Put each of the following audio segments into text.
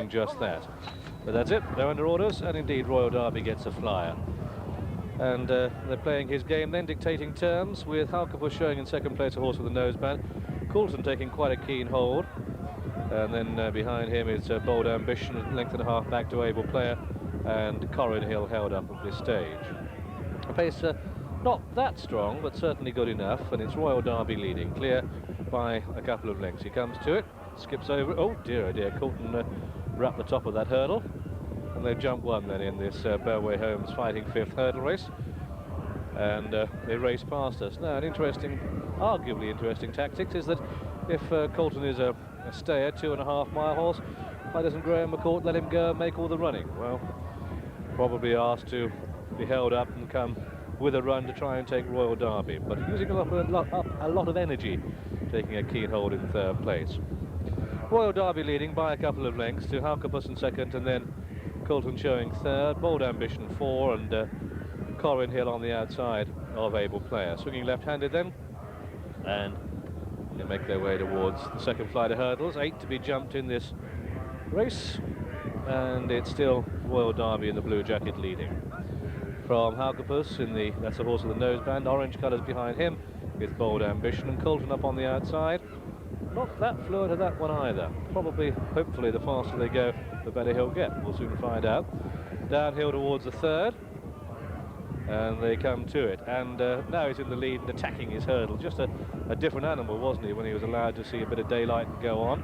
doing just that. But that's it, they're under orders, and indeed Royal Derby gets a flyer. And they're playing his game then, dictating terms, with Halkapous showing in second place a horse with a noseband, Coulson taking quite a keen hold, and then behind him is Bold Ambition, a length and a half back to Able Player, and Corrin Hill held up at this stage. A pace not that strong, but certainly good enough, and it's Royal Derby leading, clear by a couple of lengths. He comes to it, skips over, oh dear, Coulton wrapped the top of that hurdle, and they've jumped one then in this Bellway Holmes Fighting Fifth hurdle race, and they race past us. Now, an interesting, arguably interesting tactics is that if Coulton is a stayer, 2.5 mile horse, why doesn't Graham McCourt let him go and make all the running? Well, probably asked to be held up and come with a run to try and take Royal Derby, but using a lot of energy, taking a keen hold in third place. Royal Derby leading by a couple of lengths to Halkapous in second, and then Coulton showing third, Bold Ambition 4, and Corrin Hill on the outside of Able Player. Swinging left-handed then, and they make their way towards the second flight of hurdles. 8 to be jumped in this race, and it's still Royal Derby in the blue jacket leading. From Halkapous in the, that's the horse with the noseband, orange colours behind him with Bold Ambition, and Coulton up on the outside. Not that fluent of that one either. Probably, hopefully, the faster they go, the better he'll get. We'll soon find out. Downhill towards the third, and they come to it. And now he's in the lead and attacking his hurdle. Just a different animal, wasn't he, when he was allowed to see a bit of daylight and go on.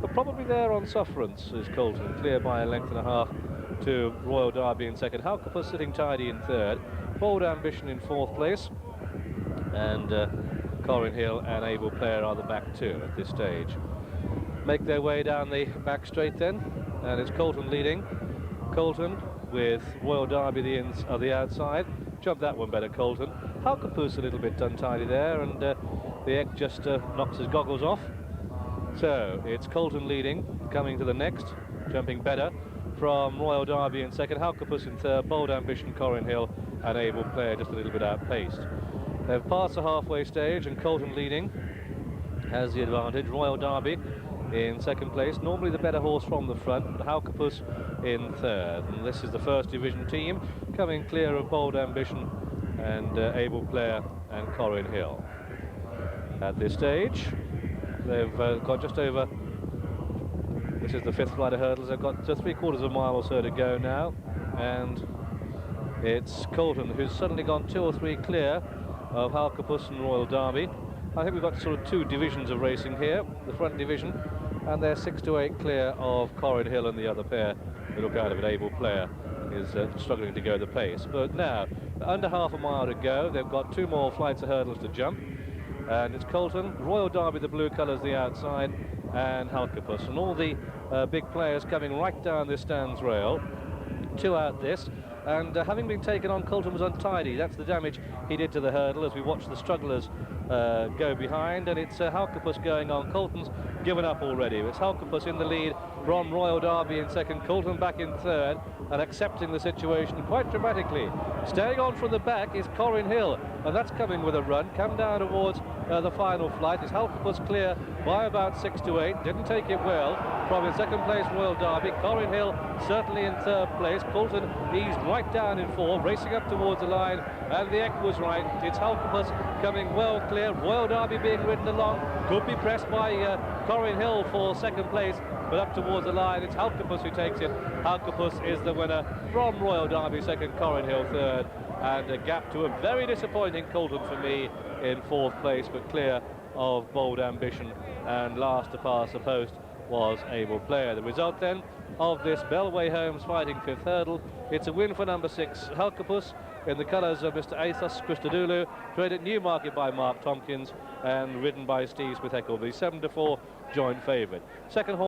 But probably there on sufferance is Coulton, clear by a length and a half to Royal Derby in second. Halkapous sitting tidy in third. Bold Ambition in fourth place. And Corrin Hill and Able Player are the back two at this stage. Make their way down the back straight then, and it's Coulton leading. Coulton with Royal Derby the outside. Jump that one better, Coulton. Halkapous a little bit untidy there, and the egg just knocks his goggles off. So it's Coulton leading, coming to the next, jumping better from Royal Derby in second, Halkapous in third, Bold Ambition, Corrin Hill, and Able Player just a little bit outpaced. They've passed the halfway stage, and Coulton leading has the advantage. Royal Derby in second place, normally the better horse from the front, but Halkapous in third. And this is the first division team coming clear of Bold Ambition and Able Player and Corrin Hill. At this stage, they've got just over, this is the fifth flight of hurdles, they've got 3/4 of a mile or so to go now, and it's Coulton who's suddenly gone 2 or 3 clear of Halkapous and Royal Derby. I think we've got sort of 2 divisions of racing here, the front division, and they're 6 to 8 clear of Corrin Hill, and the other pair who look out of it, Able Player, is struggling to go the pace. But now, under half a mile to go, they've got 2 more flights of hurdles to jump, and it's Coulton, Royal Derby, the blue colours, the outside, and Halkapous, and all the big players coming right down this stands rail to out this. And having been taken on, Coulton was untidy. That's the damage he did to the hurdle as we watch the strugglers go behind, and it's Halkapous going on. Coulton's given up already. It's Halkapous in the lead from Royal Derby in second, Coulton back in third, and accepting the situation quite dramatically. Staying on from the back is Corrin Hill, and that's coming with a run. Come down towards the final flight. Is Halkapous clear by about 6 to 8. Didn't take it well from in second place Royal Derby. Corrin Hill certainly in third place. Coulton eased right down in fourth, racing up towards the line, and the Eck was right. It's Halkapous coming well clear. Royal Derby being ridden along, could be pressed by Corrin Hill for second place, but up towards the line it's Halkapous who takes it. Halkapous is the winner from Royal Derby second, Corrin Hill third, and a gap to a very disappointing Coulton for me in fourth place, but clear of Bold Ambition, and last to pass the post was Able Player. The result then of this Bellway Holmes Fighting Fifth hurdle, it's a win for number 6 Halkapous in the colours of Mr. Athos Christodoulou, traded at Newmarket by Mark Tomkins and ridden by Steve Smith Eccles, the 7 to 4 joint favourite. Second horse